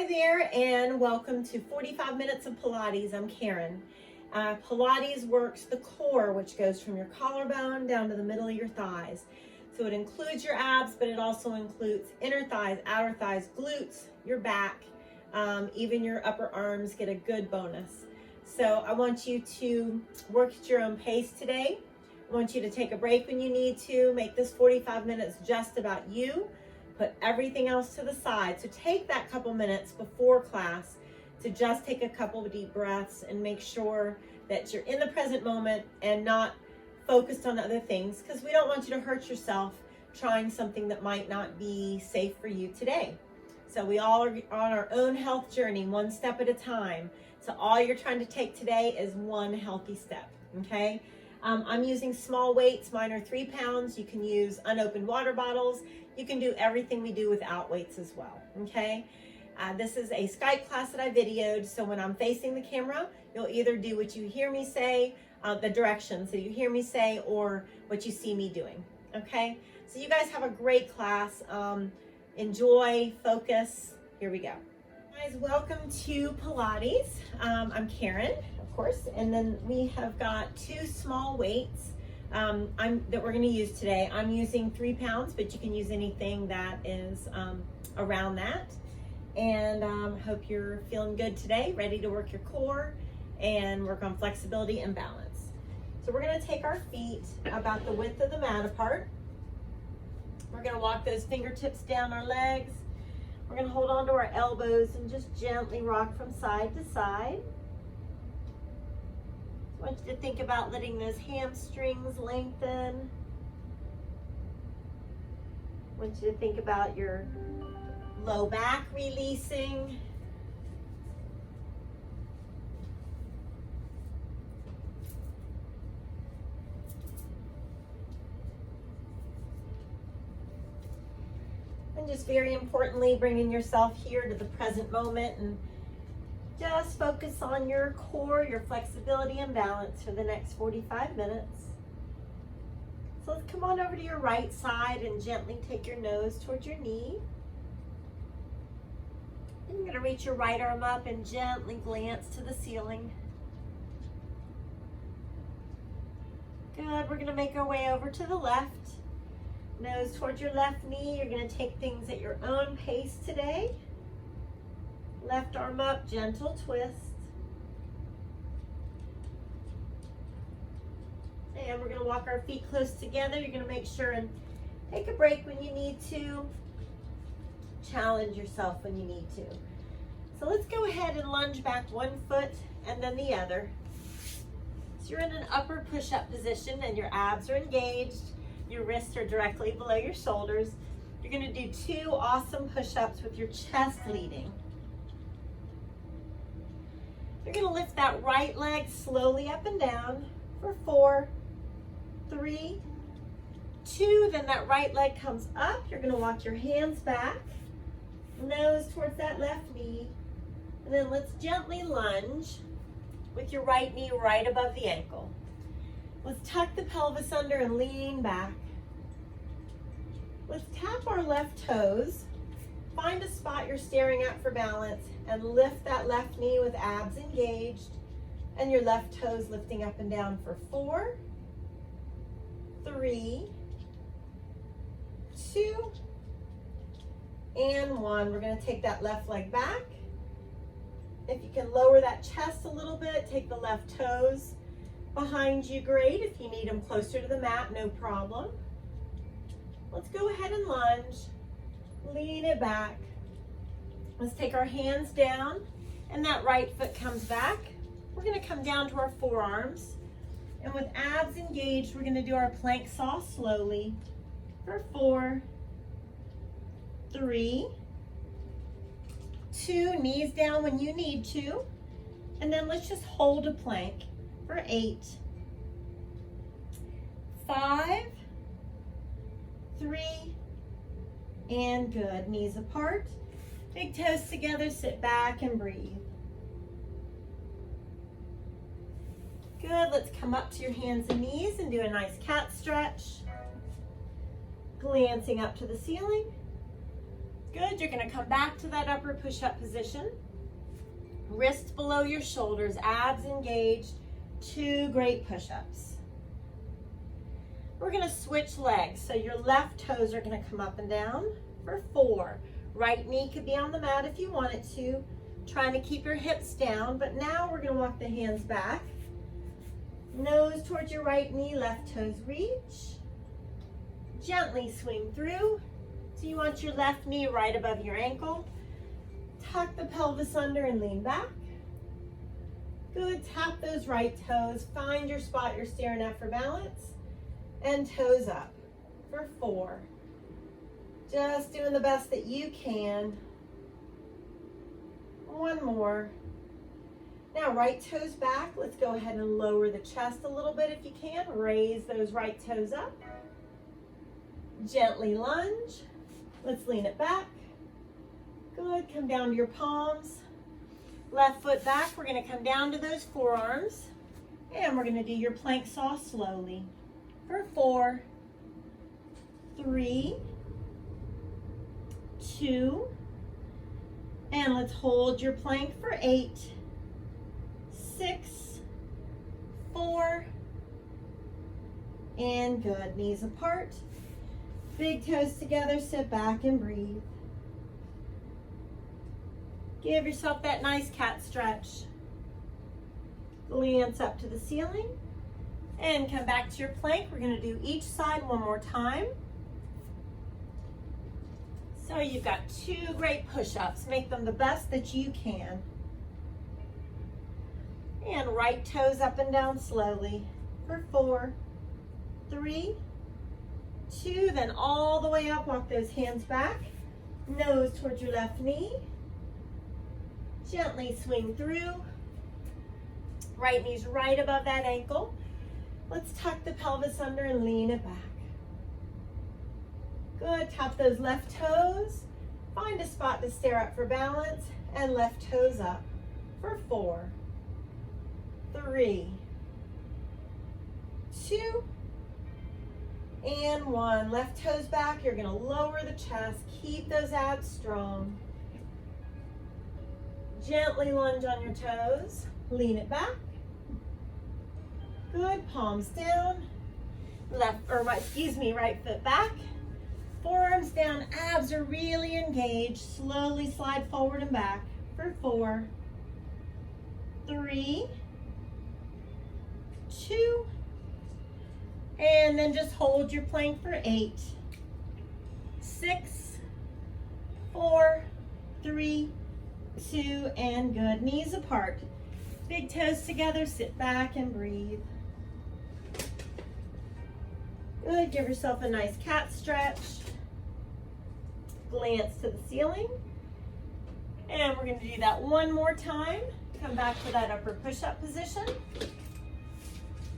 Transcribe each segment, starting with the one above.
Hi there, and welcome to 45 Minutes of Pilates. I'm Karen. Pilates works the core, which goes from your collarbone down to the middle of your thighs. So it includes your abs, but it also includes inner thighs, outer thighs, glutes, your back, even your upper arms get a good bonus. So I want you to work at your own pace today. I want you to take a break when you need to. Make this 45 minutes just about you. Put everything else to the side. So take that couple minutes before class to just take a couple of deep breaths and make sure that you're in the present moment and not focused on other things, because we don't want you to hurt yourself trying something that might not be safe for you today. So we all are on our own health journey, one step at a time. So all you're trying to take today is one healthy step, okay? I'm using small weights. Mine are 3 pounds. You can use unopened water bottles. You can do everything we do without weights as well, okay? This is a Skype class that I videoed, so when I'm facing the camera, you'll either do what you hear me say, the directions that you hear me say, or what you see me doing, okay? So you guys have a great class. Enjoy, focus. Here we go. Guys, welcome to Pilates. I'm Karen, of course, and then we have got 2 small weights that we're going to use today. I'm using 3 pounds, but you can use anything that is around that. And hope you're feeling good today, ready to work your core and work on flexibility and balance. So we're going to take our feet about the width of the mat apart. We're going to walk those fingertips down our legs. We're going to hold on to our elbows and just gently rock from side to side. I want you to think about letting those hamstrings lengthen. I want you to think about your low back releasing. And just very importantly, bringing yourself here to the present moment and just focus on your core, your flexibility and balance for the next 45 minutes. So let's come on over to your right side and gently take your nose towards your knee. And you're going to reach your right arm up and gently glance to the ceiling. Good. We're going to make our way over to the left. Nose towards your left knee. You're going to take things at your own pace today. Left arm up, gentle twist. And we're going to walk our feet close together. You're going to make sure and take a break when you need to. Challenge yourself when you need to. So let's go ahead and lunge back 1 foot and then the other. So you're in an upper push-up position and your abs are engaged. Your wrists are directly below your shoulders. You're going to do 2 awesome push-ups with your chest leading. You're going to lift that right leg slowly up and down for 4, 3, 2. Then that right leg comes up. You're going to walk your hands back, nose towards that left knee. And then let's gently lunge with your right knee right above the ankle. Let's tuck the pelvis under and lean back. Let's tap our left toes. Find a spot you're staring at for balance and lift that left knee with abs engaged and your left toes lifting up and down for 4, 3, 2, and 1. We're going to take that left leg back. If you can lower that chest a little bit, take the left toes behind you, great. If you need them closer to the mat, no problem. Let's go ahead and lunge. Lean it back. Let's take our hands down and that right foot comes back. We're going to come down to our forearms. And with abs engaged, we're going to do our plank saw slowly for 4, 3, 2, knees down when you need to. And then let's just hold a plank for 8, 5, 3, and good. Knees apart, big toes together, sit back and breathe. Good, let's come up to your hands and knees and do a nice cat stretch. Glancing up to the ceiling. Good, you're gonna come back to that upward push-up position. Wrists below your shoulders, abs engaged, 2 great push-ups. We're gonna switch legs. So your left toes are gonna come up and down for 4. Right knee could be on the mat if you want it to. Trying to keep your hips down, but now we're gonna walk the hands back. Nose towards your right knee, left toes reach. Gently swing through. So you want your left knee right above your ankle. Tuck the pelvis under and lean back. Good, tap those right toes. Find your spot you're staring at for balance. And toes up for 4. Just doing the best that you can. 1 more. Now right toes back. Let's go ahead and lower the chest a little bit if you can. Raise those right toes up. Gently lunge. Let's lean it back. Good, come down to your palms. Left foot back, we're gonna come down to those forearms. And we're gonna do your plank saw slowly. For 4, 3, 2, and let's hold your plank for 8, 6, 4, and good. Knees apart, big toes together, sit back and breathe. Give yourself that nice cat stretch. Glance up to the ceiling and come back to your plank. We're going to do each side 1 more time. So you've got 2 great push-ups. Make them the best that you can. And right toes up and down slowly for 4, 3, 2, then all the way up. Walk those hands back. Nose towards your left knee. Gently swing through. Right knee's right above that ankle. Let's tuck the pelvis under and lean it back. Good, tap those left toes. Find a spot to stare at for balance and left toes up for 4, 3, 2, and 1. Left toes back, you're gonna lower the chest, keep those abs strong. Gently lunge on your toes, lean it back. Good, palms down. Right foot back. Forearms down, abs are really engaged. Slowly slide forward and back for 4, 3, 2, and then just hold your plank for 8, 6, 4, 3, 2, and good. Knees apart. Big toes together, sit back and breathe. Good, give yourself a nice cat stretch. Glance to the ceiling. And we're gonna do that 1 more time. Come back to that upper push-up position.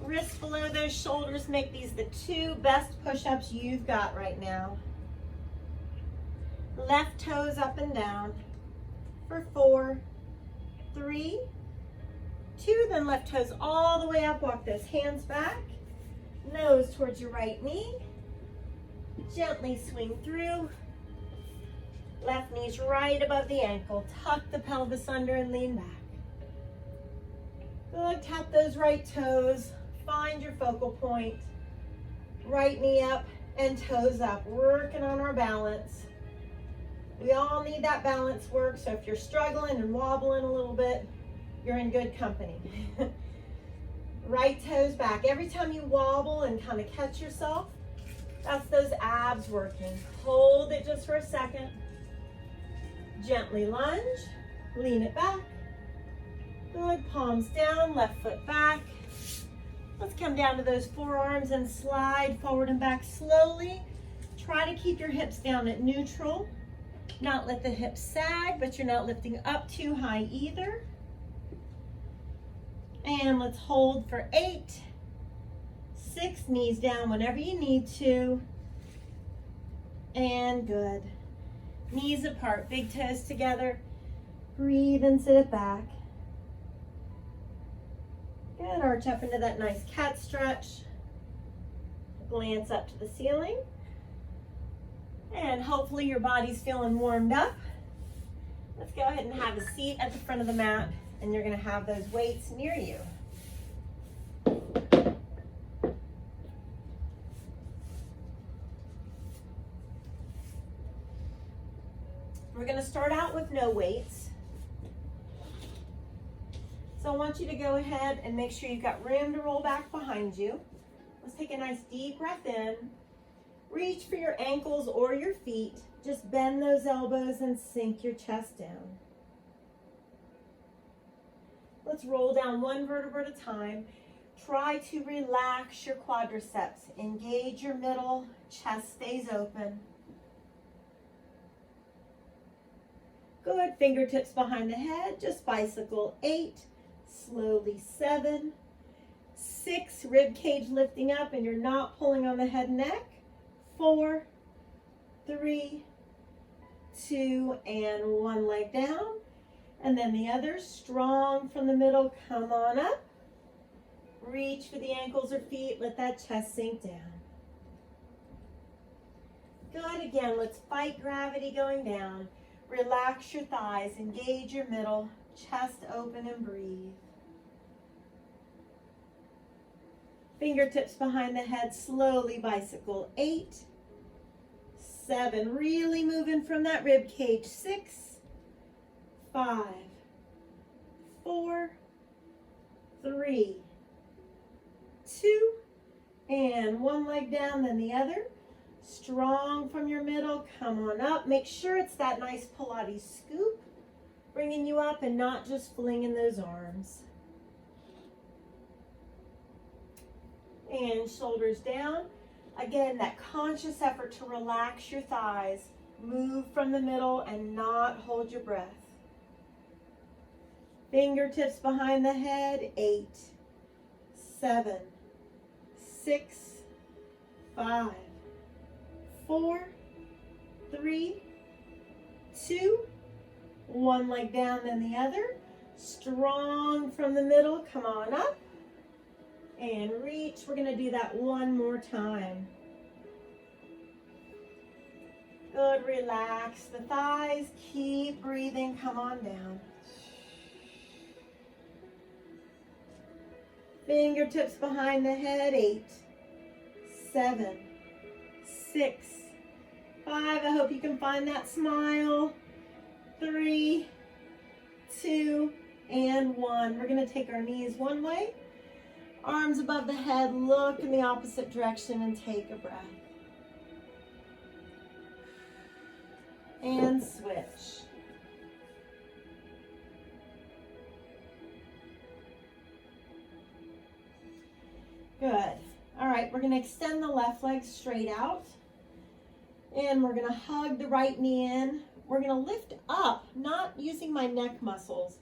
Wrists below those shoulders. Make these the 2 best push-ups you've got right now. Left toes up and down for 4, 3, 2, then left toes all the way up. Walk those hands back. Nose towards your right knee. Gently swing through. Left knee's right above the ankle. Tuck the pelvis under and lean back. Good, tap those right toes. Find your focal point. Right knee up and toes up. Working on our balance. We all need that balance work, so if you're struggling and wobbling a little bit, you're in good company. Right toes back. Every time you wobble and kind of catch yourself, that's those abs working. Hold it just for a second. Gently lunge, lean it back. Good, palms down, left foot back. Let's come down to those forearms and slide forward and back slowly. Try to keep your hips down at neutral. Not let the hips sag, but you're not lifting up too high either. And let's hold for 8, 6, knees down whenever you need to. And good. Knees apart, big toes together. Breathe and sit it back. Good, arch up into that nice cat stretch. Glance up to the ceiling. And hopefully your body's feeling warmed up. Let's go ahead and have a seat at the front of the mat, and you're gonna have those weights near you. We're gonna start out with no weights. So I want you to go ahead and make sure you've got room to roll back behind you. Let's take a nice deep breath in. Reach for your ankles or your feet. Just bend those elbows and sink your chest down. Let's roll down one vertebra at a time. Try to relax your quadriceps. Engage your middle, chest stays open. Good, fingertips behind the head, just bicycle. 8, slowly 7, 6, rib cage lifting up and you're not pulling on the head and neck. 4, 3, 2, and 1 leg down. And then the other, strong from the middle, come on up. Reach for the ankles or feet, let that chest sink down. Good, again, let's fight gravity going down. Relax your thighs, engage your middle, chest open and breathe. Fingertips behind the head, slowly bicycle. 8, 7, really moving from that rib cage. 6, 5, 4, 3, 2, and 1 leg down, then the other. Strong from your middle, come on up. Make sure it's that nice Pilates scoop, bringing you up and not just flinging those arms. And shoulders down. Again, that conscious effort to relax your thighs. Move from the middle and not hold your breath. Fingertips behind the head. 8, 7, 6, 5, 4, 3, 2, 1 leg down, then the other. Strong from the middle, come on up. And reach, we're gonna do that one more time. Good, relax the thighs, keep breathing, come on down. Fingertips behind the head. 8, 7, 6, 5. I hope you can find that smile. 3, 2, and 1. We're gonna take our knees one way, arms above the head, look in the opposite direction and take a breath. And switch. Good. All right, we're gonna extend the left leg straight out. And we're gonna hug the right knee in. We're gonna lift up, not using my neck muscles,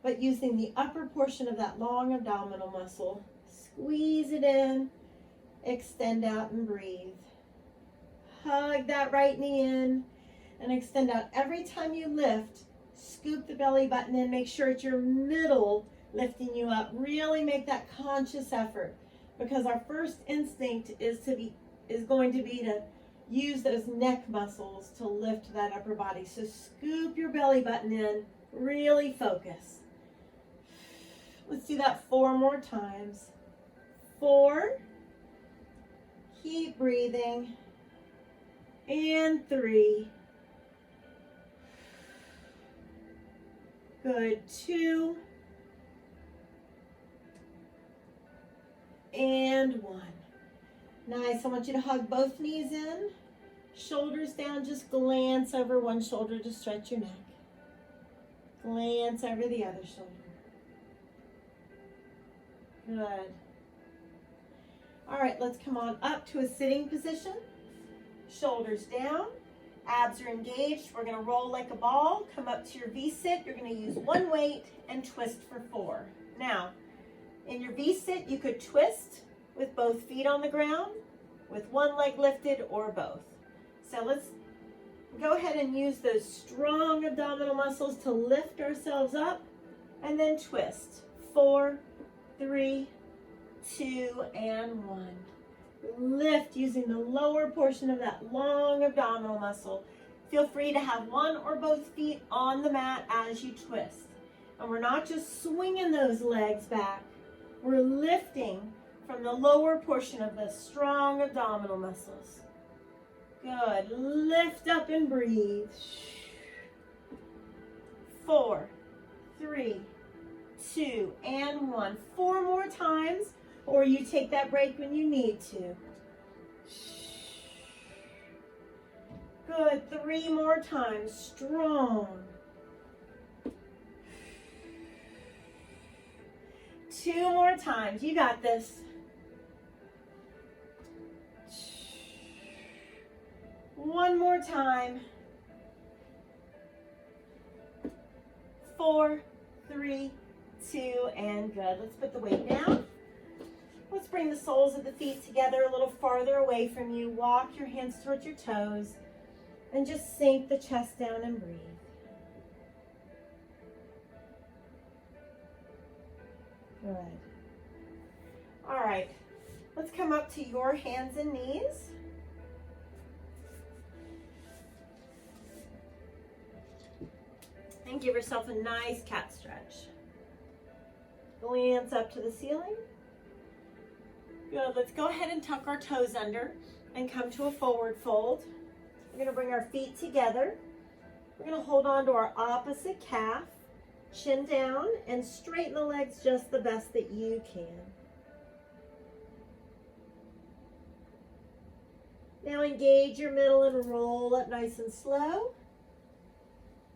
but using the upper portion of that long abdominal muscle. Squeeze it in, extend out and breathe. Hug that right knee in and extend out. Every time you lift, scoop the belly button in, make sure it's your middle lifting you up. Really make that conscious effort, because our first instinct is going to be to use those neck muscles to lift that upper body. So scoop your belly button in, really focus. Let's do that 4 more times. 4, keep breathing, and 3, good, 2, and 1. Nice, I want you to hug both knees in, shoulders down, just glance over one shoulder to stretch your neck. Glance over the other shoulder. Good. All right, let's come on up to a sitting position. Shoulders down, abs are engaged. We're gonna roll like a ball, come up to your V-sit. You're gonna use one weight and twist for 4. Now, in your V-sit, you could twist with both feet on the ground, with one leg lifted, or both. So let's go ahead and use those strong abdominal muscles to lift ourselves up, and then twist. 4, 3, 2, and 1. Lift using the lower portion of that long abdominal muscle. Feel free to have one or both feet on the mat as you twist. And we're not just swinging those legs back. We're lifting from the lower portion of the strong abdominal muscles. Good. Lift up and breathe. 4, 3, 2, and 1. 4 more times, or you take that break when you need to. Good. 3 more times. Strong. 2 more times. You got this. 1 more time. 4, 3, 2, and good. Let's put the weight down. Let's bring the soles of the feet together a little farther away from you. Walk your hands towards your toes and just sink the chest down and breathe. Good. All right, let's come up to your hands and knees. And give yourself a nice cat stretch. Glance up to the ceiling. Good, let's go ahead and tuck our toes under and come to a forward fold. We're gonna bring our feet together. We're gonna hold on to our opposite calf, chin down, and straighten the legs just the best that you can. Now engage your middle and roll up nice and slow.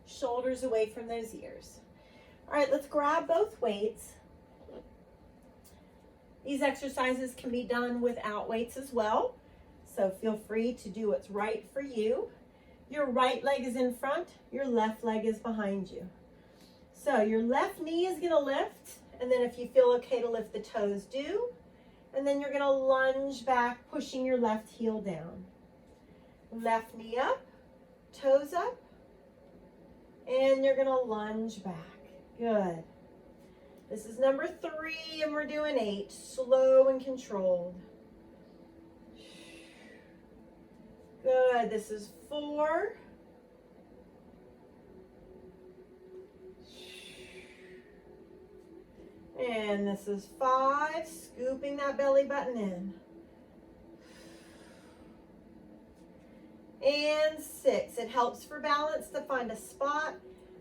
Shoulders away from those ears. All right, let's grab both weights. These exercises can be done without weights as well, so feel free to do what's right for you. Your right leg is in front, your left leg is behind you. So your left knee is gonna lift, and then if you feel okay to lift the toes, do. And then you're gonna lunge back, pushing your left heel down. Left knee up, toes up, and you're gonna lunge back. Good. This is number 3, and we're doing 8, slow and controlled. Good, this is 4. And this is 5, scooping that belly button in. And 6, it helps for balance to find a spot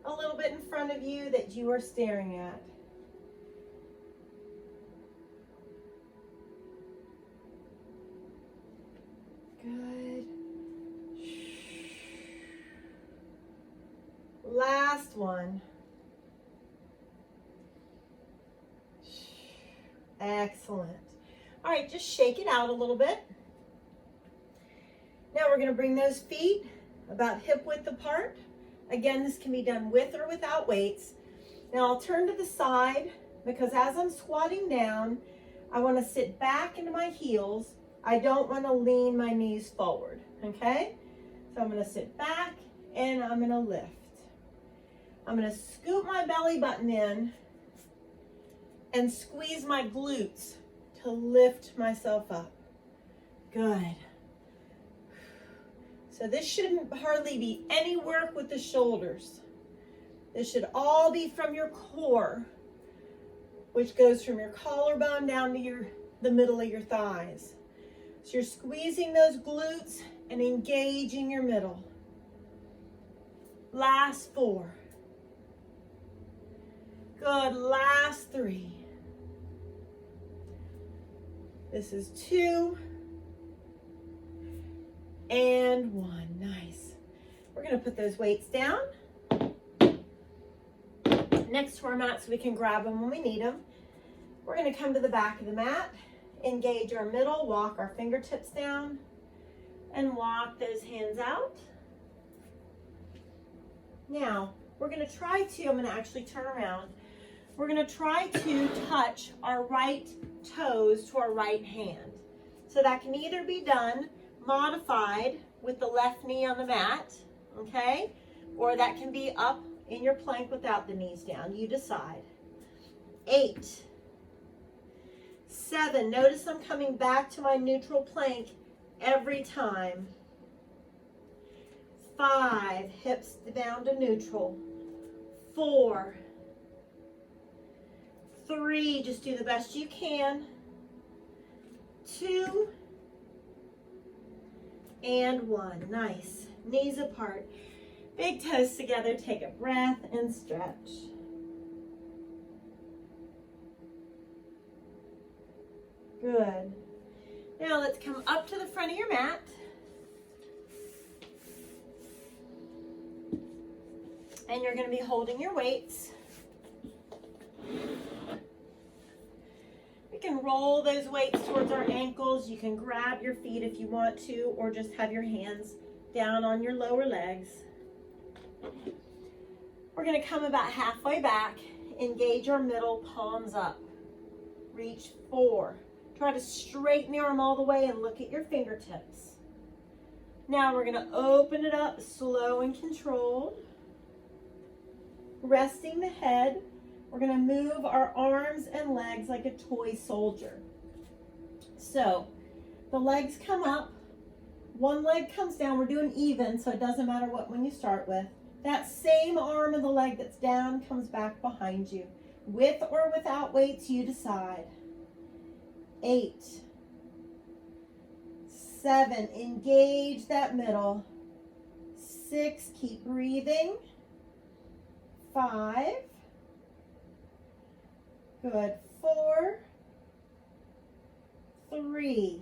a little bit in front of you that you are staring at. Good. Last one. Excellent. All right, just shake it out a little bit. Now we're going to bring those feet about hip width apart. Again, this can be done with or without weights. Now I'll turn to the side because as I'm squatting down, I want to sit back into my heels. I don't want to lean my knees forward, okay? So I'm going to sit back and I'm going to lift. I'm going to scoop my belly button in and squeeze my glutes to lift myself up. Good. So this shouldn't hardly be any work with the shoulders. This should all be from your core, which goes from your collarbone down to the middle of your thighs. So you're squeezing those glutes and engaging your middle. Last 4. Good, last 3. This is 2 and 1, nice. We're gonna put those weights down next to our mat so we can grab them when we need them. We're gonna come to the back of the mat, engage our middle, walk our fingertips down, and walk those hands out. Now, we're gonna try to, I'm gonna actually turn around. We're gonna try to touch our right toes to our right hand. So that can either be done modified with the left knee on the mat, okay? Or that can be up in your plank without the knees down. You decide. 8, 7, notice I'm coming back to my neutral plank every time. 5, hips down to neutral. 4, 3, just do the best you can. 2, and 1. Nice. Knees apart. Big toes together. Take a breath and stretch. Good. Now let's come up to the front of your mat. And you're going to be holding your weights. We can roll those weights towards our ankles. You can grab your feet if you want to, or just have your hands down on your lower legs. We're going to come about halfway back. Engage our middle, palms up. Reach 4. Try to straighten the arm all the way and look at your fingertips. Now we're going to open it up, slow and controlled. Resting the head, we're going to move our arms and legs like a toy soldier. So the legs come up, one leg comes down. We're doing even, so it doesn't matter what one you start with. That same arm of the leg that's down comes back behind you. With or without weights, you decide. 8, 7, engage that middle. 6, keep breathing. 5, good. 4, 3,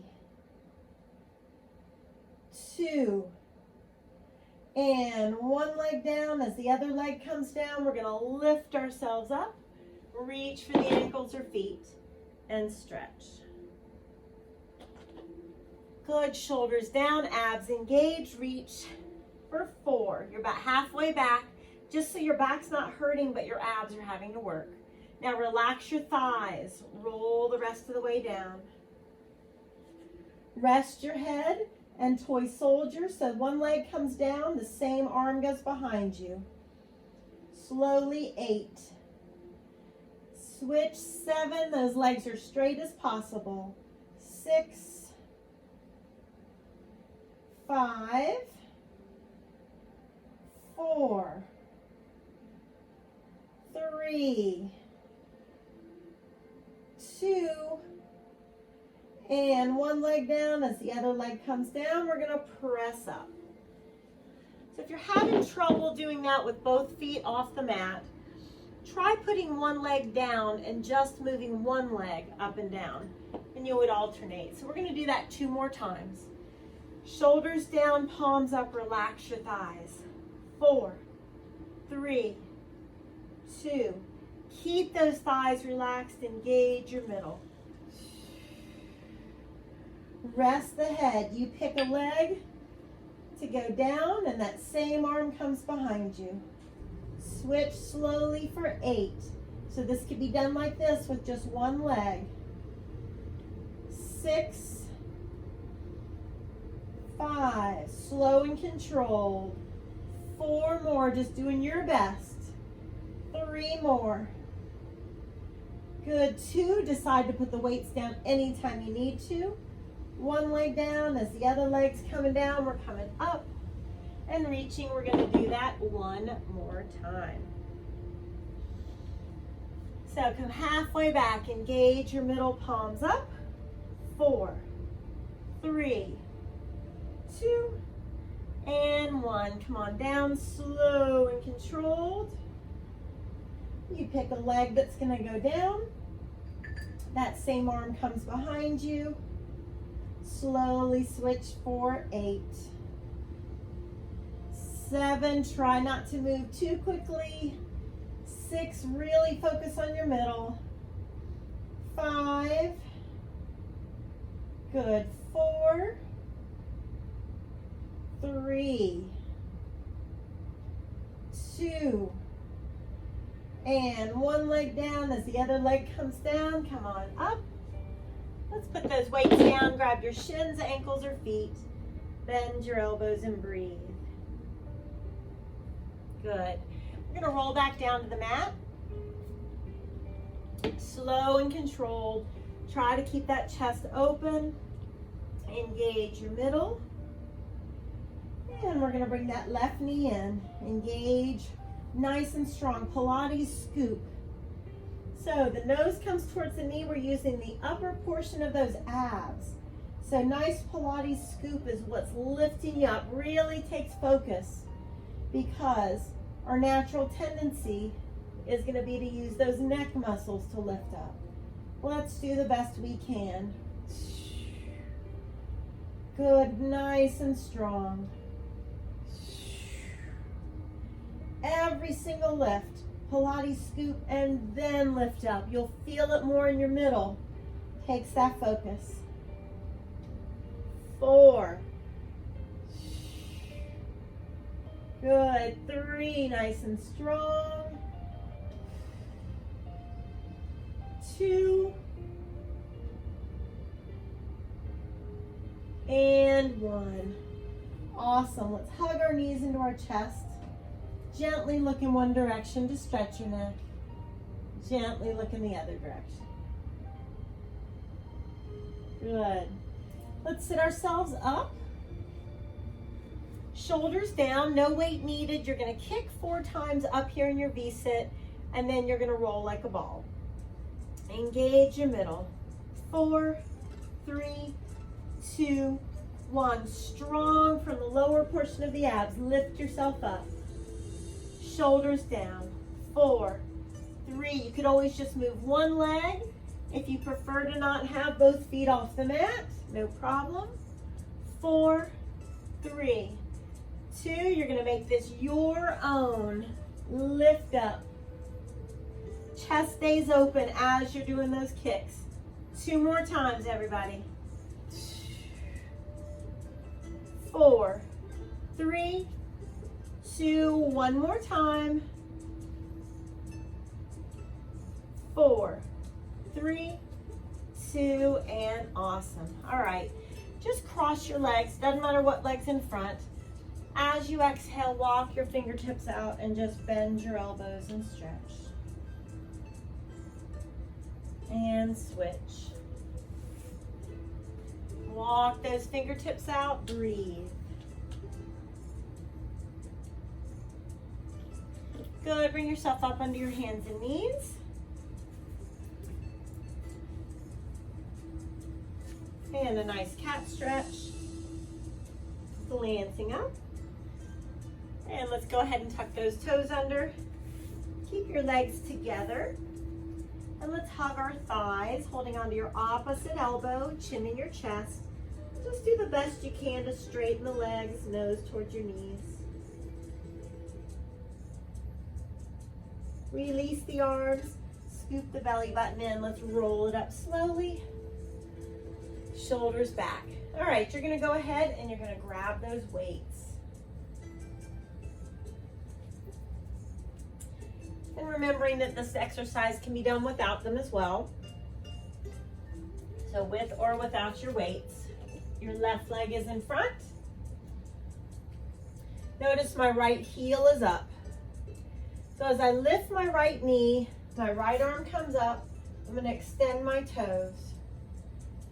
2, and one leg down. As the other leg comes down, we're going to lift ourselves up, reach for the ankles or feet, and stretch. Good. Shoulders down, abs engaged. Reach for 4. You're about halfway back, just so your back's not hurting, but your abs are having to work. Now relax your thighs. Roll the rest of the way down. Rest your head and toy soldier. So one leg comes down, the same arm goes behind you. Slowly 8. Switch 7. Those legs are straight as possible. 6, 5, 4, 3, 2, and one leg down. As the other leg comes down, we're going to press up. So if you're having trouble doing that with both feet off the mat, try putting one leg down and just moving one leg up and down, and you would alternate. So we're going to do that 2 more times. Shoulders down, palms up, relax your thighs. 4, 3, 2. Keep those thighs relaxed, engage your middle. Rest the head. You pick a leg to go down, and that same arm comes behind you. Switch slowly for 8. So this could be done like this with just one leg. 6, 5, slow and controlled. 4 more, just doing your best. 3 more. Good. 2, decide to put the weights down anytime you need to. One leg down. As the other leg's coming down, we're coming up and reaching. We're going to do that 1 more time. So come halfway back. Engage your middle, palms up. 4, 3, 2, and 1. Come on down, slow and controlled. You pick a leg that's going to go down. That same arm comes behind you. Slowly switch for 8. 7, try not to move too quickly. 6, really focus on your middle. 5, good. 4, 3, 2, and one leg down. As the other leg comes down, come on up. Let's put those weights down. Grab your shins, ankles, or feet. Bend your elbows and breathe. Good. We're going to roll back down to the mat. Slow and controlled. Try to keep that chest open. Engage your middle. And we're gonna bring that left knee in. Engage, nice and strong. Pilates scoop. So the nose comes towards the knee. We're using the upper portion of those abs. So nice Pilates scoop is what's lifting you up. Really takes focus because our natural tendency is gonna be to use those neck muscles to lift up. Let's do the best we can. Good, nice and strong. Every single lift, Pilates scoop and then lift up. You'll feel it more in your middle. Takes that focus. 4. Good, 3, nice and strong. 2. And 1. Awesome. Let's hug our knees into our chest. Gently look in one direction to stretch your neck. Gently look in the other direction. Good. Let's sit ourselves up. Shoulders down, no weight needed. You're going to kick 4 times up here in your V-sit, and then you're going to roll like a ball. Engage your middle. 4, 3, 2, 1. Strong from the lower portion of the abs. Lift yourself up. Shoulders down. 4, 3. You could always just move one leg. If you prefer to not have both feet off the mat, no problem. 4, 3, 2. You're going to make this your own. Lift up. Chest stays open as you're doing those kicks. 2 more times, everybody. 4, 3, 2. 1 more time. 4, 3, 2, and awesome. All right, just cross your legs. Doesn't matter what leg's in front. As you exhale, walk your fingertips out and just bend your elbows and stretch. And switch. Walk those fingertips out, breathe. Good, bring yourself up under your hands and knees. And a nice cat stretch. Glancing up. And let's go ahead and tuck those toes under. Keep your legs together. And let's hug our thighs, holding onto your opposite elbow, chin in your chest. Just do the best you can to straighten the legs, nose towards your knees. Release the arms, scoop the belly button in. Let's roll it up slowly. Shoulders back. All right, you're gonna go ahead and you're gonna grab those weights. And remembering that this exercise can be done without them as well. So with or without your weights. Your left leg is in front. Notice my right heel is up. So as I lift my right knee, my right arm comes up. I'm going to extend my toes.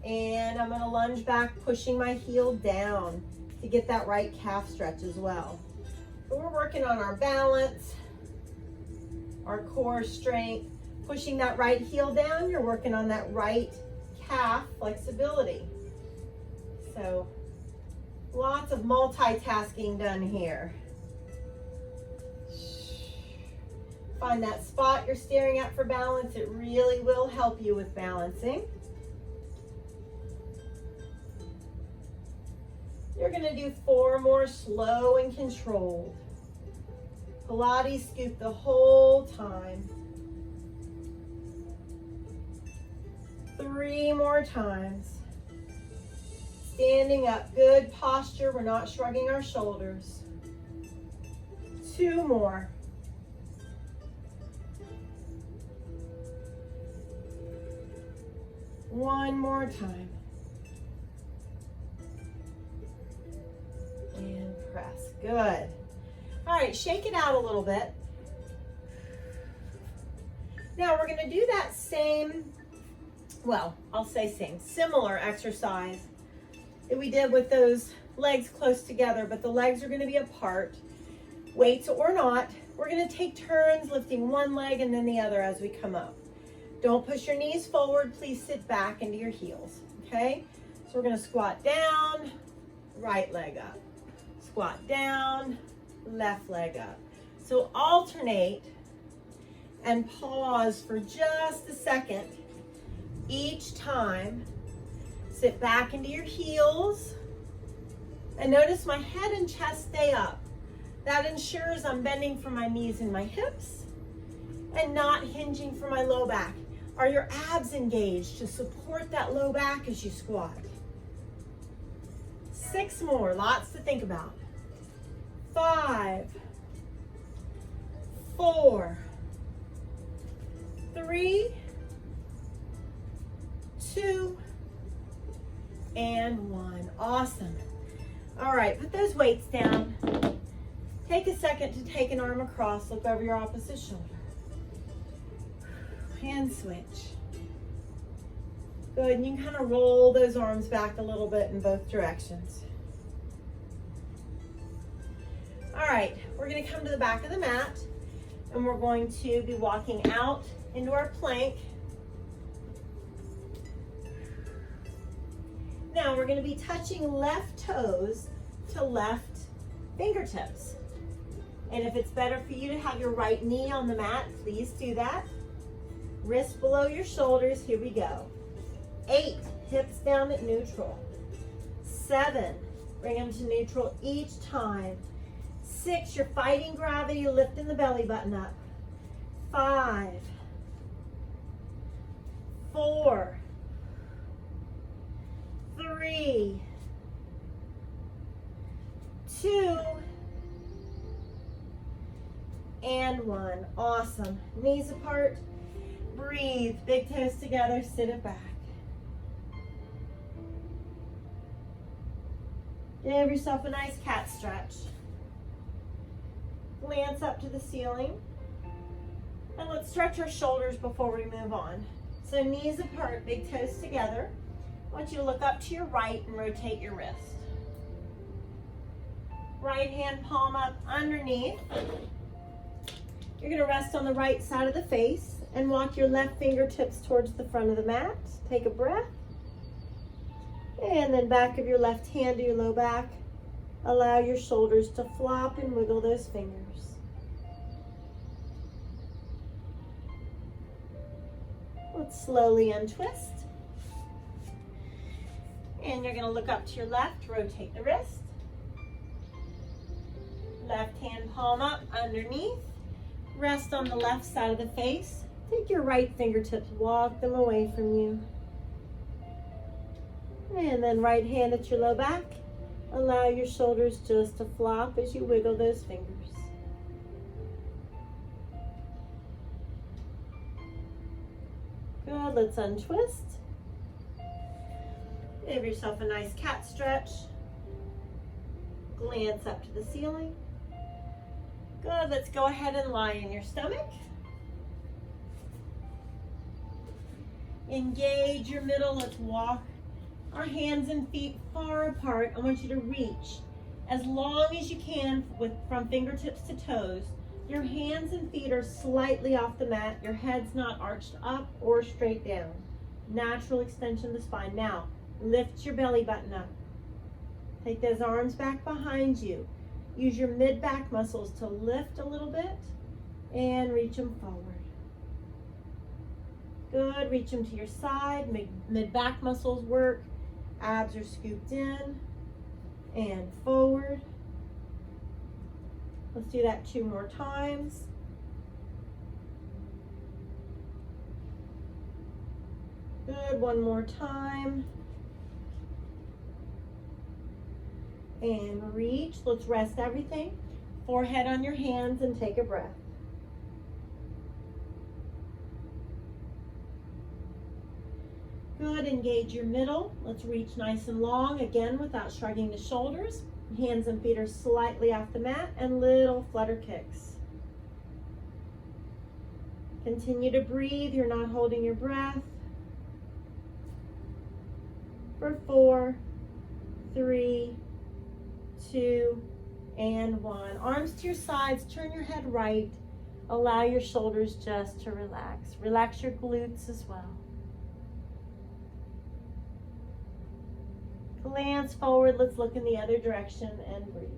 And I'm going to lunge back, pushing my heel down to get that right calf stretch as well. So we're working on our balance, our core strength. Pushing that right heel down, you're working on that right calf flexibility. So lots of multitasking done here. Find that spot you're staring at for balance. It really will help you with balancing. You're going to do 4 more slow and controlled. Pilates scoop the whole time. 3 more times. Standing up, good posture. We're not shrugging our shoulders. 2 more. 1 more time. And press. Good. All right, shake it out a little bit. Now we're going to do that same well, I'll say similar exercise that we did with those legs close together, but the legs are gonna be apart, weights or not. We're gonna take turns lifting one leg and then the other as we come up. Don't push your knees forward, please sit back into your heels, okay? So we're gonna squat down, right leg up. Squat down, left leg up. So alternate and pause for just a second each time. Sit back into your heels. And notice my head and chest stay up. That ensures I'm bending for my knees and my hips and not hinging for my low back. Are your abs engaged to support that low back as you squat? 6 more, lots to think about. 5, 4, 3, 2, and 1. Awesome. All right, put those weights down. Take a second to take an arm across, look over your opposite shoulder. Hand switch. Good, and you can kind of roll those arms back a little bit in both directions. All right, we're gonna come to the back of the mat and we're going to be walking out into our plank. Now we're gonna be touching left toes to left fingertips. And if it's better for you to have your right knee on the mat, please do that. Wrists below your shoulders, here we go. 8, hips down at neutral. 7, bring them to neutral each time. 6, you're fighting gravity, lifting the belly button up. 5, 4, 3, 2, and 1. Awesome. Knees apart. Breathe. Big toes together. Sit it back. Give yourself a nice cat stretch. Glance up to the ceiling. And let's stretch our shoulders before we move on. So knees apart, big toes together. I want you to look up to your right and rotate your wrist. Right hand palm up underneath. You're going to rest on the right side of the face and walk your left fingertips towards the front of the mat. Take a breath. And then back of your left hand to your low back. Allow your shoulders to flop and wiggle those fingers. Let's slowly untwist. And you're going to look up to your left, rotate the wrist. Left hand palm up underneath. Rest on the left side of the face. Take your right fingertips, walk them away from you. And then right hand at your low back. Allow your shoulders just to flop as you wiggle those fingers. Good, let's untwist. Give yourself a nice cat stretch. Glance up to the ceiling. Good, let's go ahead and lie in your stomach. Engage your middle, let's walk our hands and feet far apart. I want you to reach as long as you can from fingertips to toes. Your hands and feet are slightly off the mat. Your head's not arched up or straight down. Natural extension of the spine. Now, lift your belly button up. Take those arms back behind you. Use your mid-back muscles to lift a little bit and reach them forward. Good, reach them to your side. Mid-back muscles work. Abs are scooped in and forward. Let's do that 2 more times. Good, 1 more time. And reach. Let's rest everything. Forehead on your hands and take a breath. Good, engage your middle. Let's reach nice and long, again without shrugging the shoulders. Hands and feet are slightly off the mat and little flutter kicks. Continue to breathe, you're not holding your breath. for 4, 3, 2, and 1. Arms to your sides, turn your head right. Allow your shoulders just to relax. Relax your glutes as well. Glance forward, let's look in the other direction and breathe.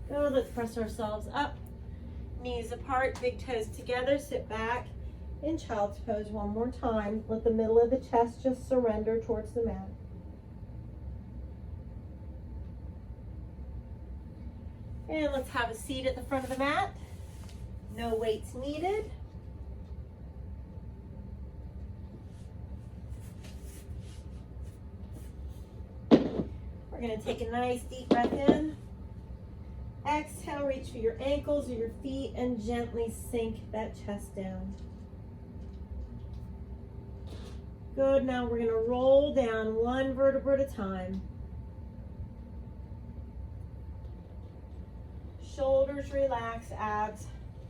Good, let's press ourselves up. Knees apart, big toes together, sit back in child's pose one more time. Let the middle of the chest just surrender towards the mat. And let's have a seat at the front of the mat. No weights needed. We're going to take a nice deep breath in. Exhale, reach for your ankles or your feet and gently sink that chest down. Good, now we're going to roll down one vertebra at a time. Shoulders relax, abs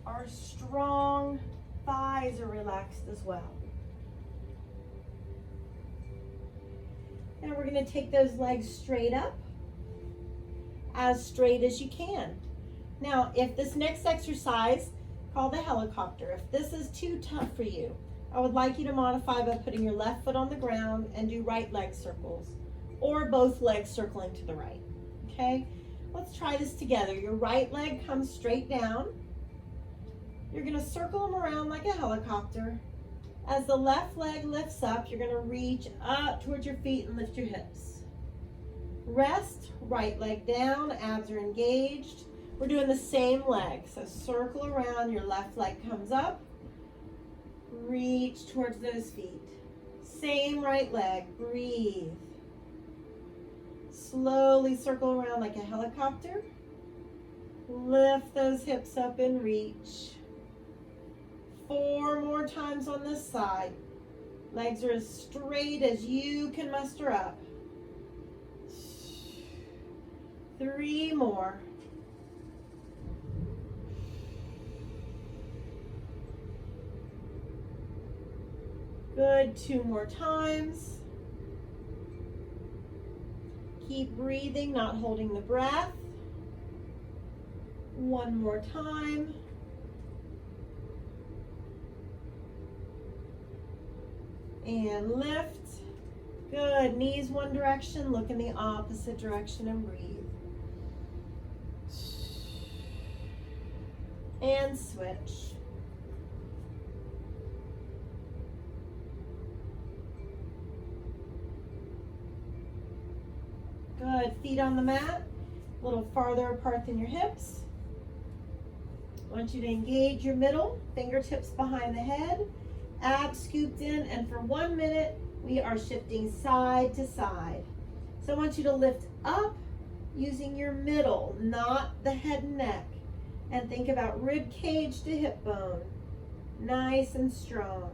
are strong, thighs are relaxed as well. Now we're going to take those legs straight up, as straight as you can. Now, if this next exercise, called the helicopter, if this is too tough for you, I would like you to modify by putting your left foot on the ground and do right leg circles, or both legs circling to the right, okay? Let's try this together. Your right leg comes straight down. You're going to circle them around like a helicopter. As the left leg lifts up, you're going to reach up towards your feet and lift your hips. Rest, right leg down, abs are engaged. We're doing the same leg. So circle around, your left leg comes up. Reach towards those feet. Same right leg, breathe. Slowly circle around like a helicopter. Lift those hips up and reach. 4 more times on this side. Legs are as straight as you can muster up. 3 more. Good, 2 more times. Keep breathing, not holding the breath. 1 more time. And lift. Good, knees one direction, look in the opposite direction and breathe. And switch. Good, feet on the mat, a little farther apart than your hips. I want you to engage your middle, fingertips behind the head, abs scooped in, and for 1 minute, we are shifting side to side. So I want you to lift up using your middle, not the head and neck, and think about rib cage to hip bone, nice and strong.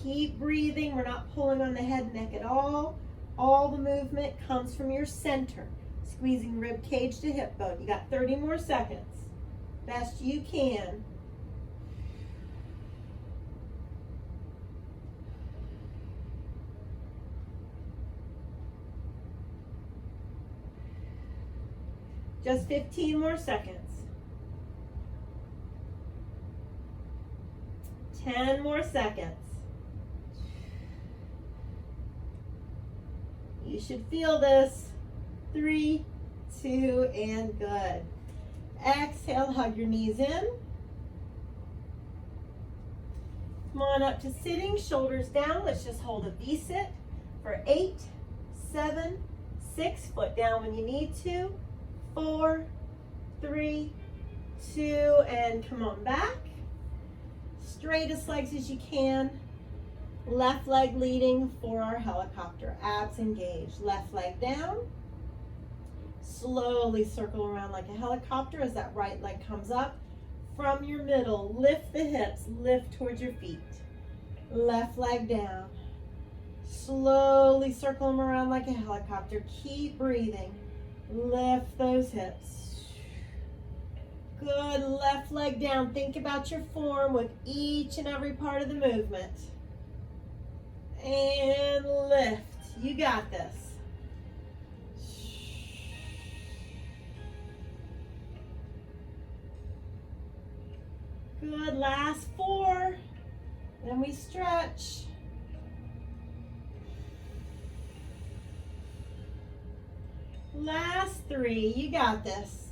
Keep breathing. We're not pulling on the head and neck at all. All the movement comes from your center. Squeezing rib cage to hip bone. You got 30 more seconds. Best you can. Just 15 more seconds. 10 more seconds. You should feel this. 3, 2, and good. Exhale, hug your knees in. Come on up to sitting, shoulders down. Let's just hold a V-sit for 8, 7, 6, foot down when you need to. 4, 3, 2, and come on back. Straightest legs as you can. Left leg leading for our helicopter. Abs engaged. Left leg down. Slowly circle around like a helicopter as that right leg comes up. From your middle, lift the hips, lift towards your feet. Left leg down. Slowly circle them around like a helicopter. Keep breathing. Lift those hips. Good, left leg down. Think about your form with each and every part of the movement. And lift. You got this. Good, last 4. Then we stretch. Last 3, you got this.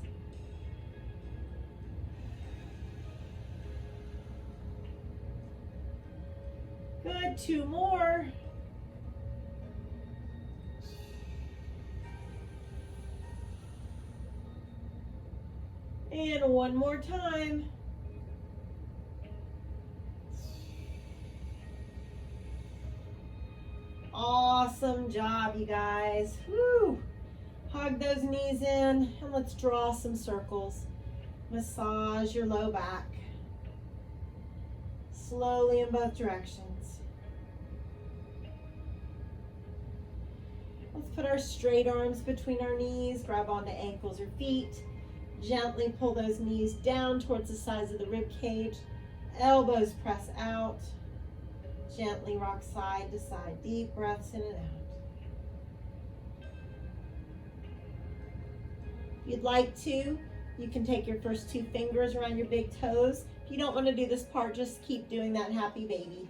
Good, 2 more. And 1 more time. Awesome job, you guys. Woo! Hug those knees in, and let's draw some circles. Massage your low back. Slowly in both directions. Let's put our straight arms between our knees, grab onto ankles or feet. Gently pull those knees down towards the sides of the rib cage. Elbows press out. Gently rock side to side. Deep breaths in and out. If you'd like to, you can take your first 2 fingers around your big toes. If you don't want to do this part, just keep doing that happy baby.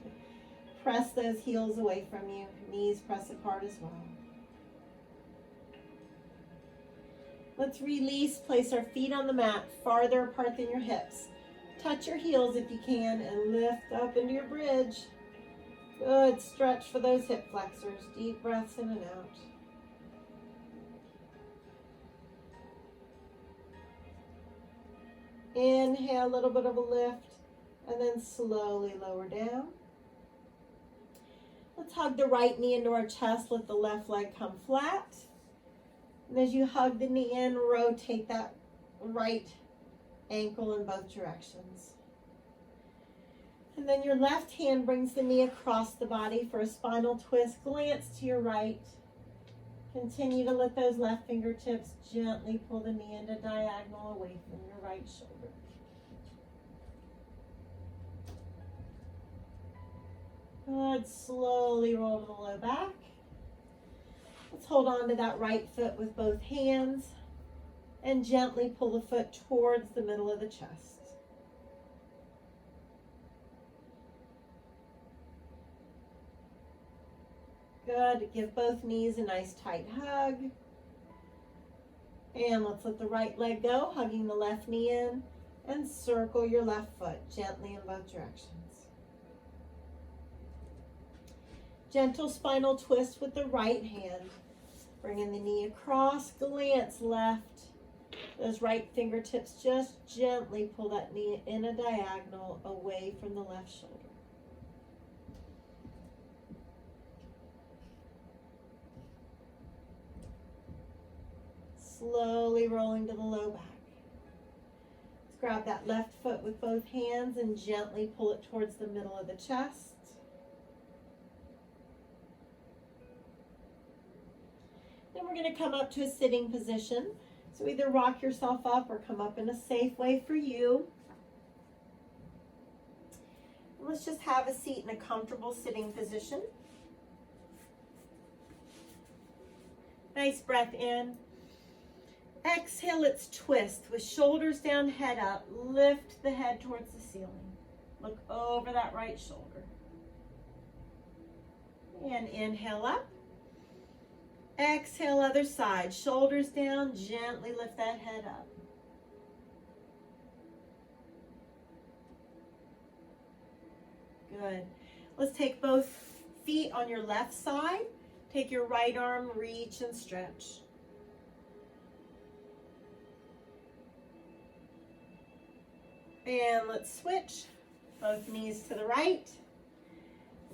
Press those heels away from you. Knees press apart as well. Let's release, place our feet on the mat farther apart than your hips. Touch your heels if you can and lift up into your bridge. Good, stretch for those hip flexors. Deep breaths in and out. Inhale, a little bit of a lift, and then slowly lower down. Let's hug the right knee into our chest. Let the left leg come flat. And as you hug the knee in, rotate that right ankle in both directions. And then your left hand brings the knee across the body for a spinal twist. Glance to your right. Continue to let those left fingertips gently pull the knee into diagonal away from your right shoulder. Good. Slowly roll to the low back. Let's hold on to that right foot with both hands and gently pull the foot towards the middle of the chest. Good. Give both knees a nice tight hug. And let's let the right leg go, hugging the left knee in, and circle your left foot gently in both directions. Gentle spinal twist with the right hand. Bringing the knee across, glance left. Those right fingertips just gently pull that knee in a diagonal away from the left shoulder. Slowly rolling to the low back. Let's grab that left foot with both hands and gently pull it towards the middle of the chest. Then we're going to come up to a sitting position. So either rock yourself up or come up in a safe way for you. And let's just have a seat in a comfortable sitting position. Nice breath in. Exhale, let's twist with shoulders down, head up. Lift the head towards the ceiling. Look over that right shoulder. And inhale up. Exhale, other side. Shoulders down, gently lift that head up. Good. Let's take both feet on your left side. Take your right arm, reach and stretch. And let's switch. Both knees to the right.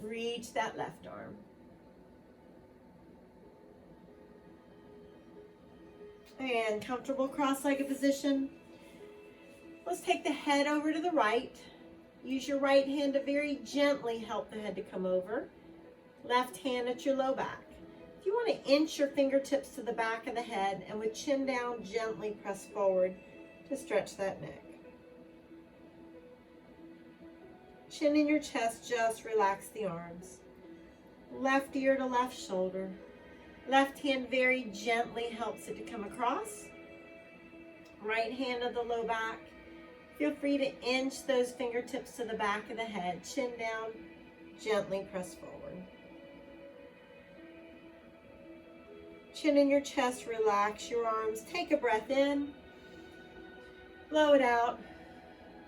Reach that left arm. And comfortable cross-legged position. Let's take the head over to the right. Use your right hand to very gently help the head to come over. Left hand at your low back. If you want to inch your fingertips to the back of the head and with chin down, gently press forward to stretch that neck. Chin in your chest, just relax the arms. Left ear to left shoulder. Left hand very gently helps it to come across. Right hand to the low back. Feel free to inch those fingertips to the back of the head. Chin down, gently press forward. Chin in your chest, relax your arms. Take a breath in. Blow it out.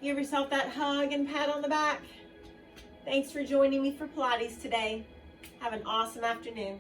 Give yourself that hug and pat on the back. Thanks for joining me for Pilates today. Have an awesome afternoon.